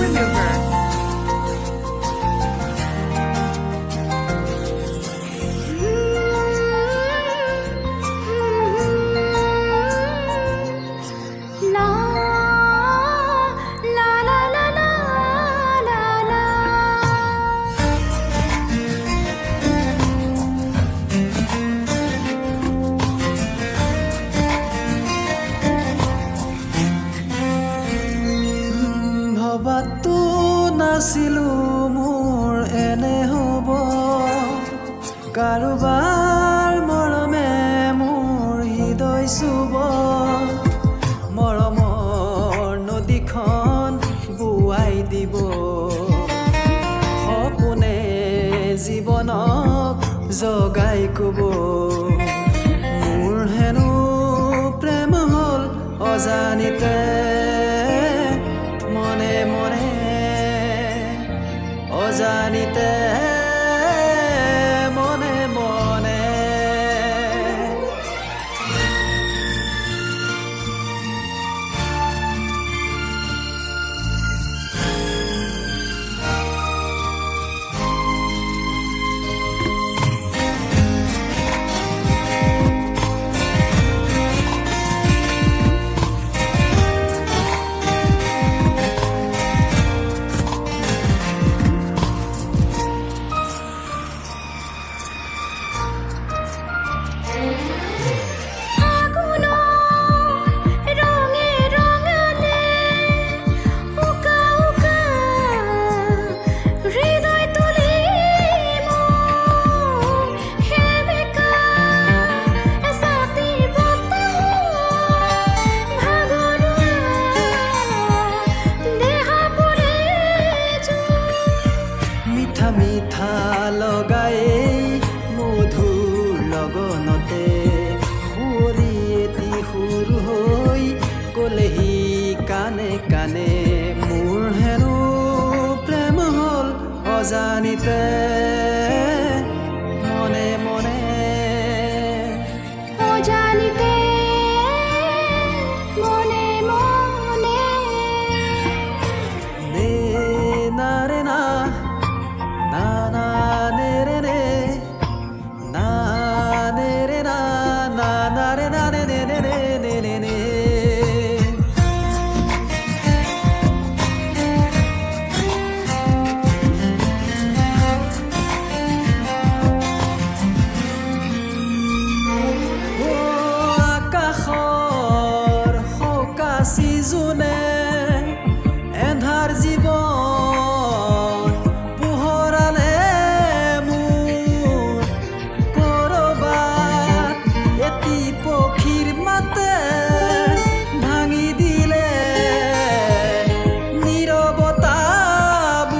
Remover. La la la la la la la. ভবাতো নাছিলো মোৰ এনে হ'ব কাৰোবাৰ মৰমে মোৰ হৃদয় চুব মৰমৰ নদীখন বুৱাই দিব সপোনে জীৱনক জগাই কব মোৰ হেনো প্ৰেম হ'ল অজানিতে মনে মনে অজানিতে মনে মনে মিঠা লগাই মধুৰ লগনতে সুৰি এটি সুৰ হৈ গ'লেহি কানে কানে মোৰ হেনো প্ৰেম হ'ল অজানিতে মনে মনে অজানিতে মনে মনে নে না রে না না না নে রে নে না নে রে না না না রে না নে নে নে নে নে নে আকাশৰ সকাশী জোনে এন্ধাৰ জীৱন পোহৰালে মোৰ কৰবাত এটি পক্ষীৰ মাতে ভাঙি দিলে নীৰৱতাবোৰ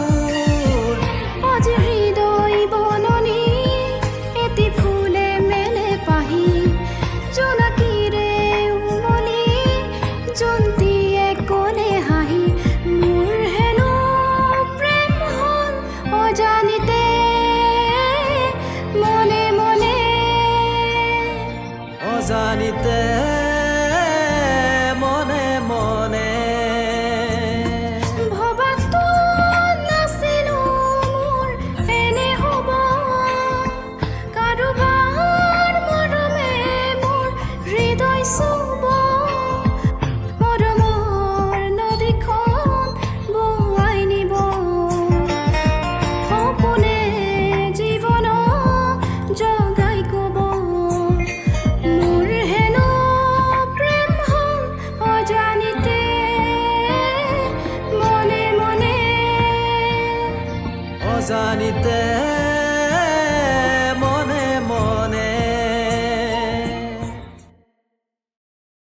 আজি হৃদয় বননি এটি ফুলে মেলে পাহি জোনাকীৰে উমলি জন্তীয়ে ক'লে হাঁহি মোৰ হেনো প্ৰেম হ'ল অজানিতে মনে মনে অজানিতে মনে মনে ভবাতো নাছিলো মোৰ এনে হ'ব কাৰোবাৰ মৰমে মোৰ হৃদয় চুব মৰমৰ নদীখন বুৱাই নিব সপোনে জীৱনক জগাই কব মোৰ হেনো প্ৰেম হ'ল অজানিতে মনে মনে অজানিতে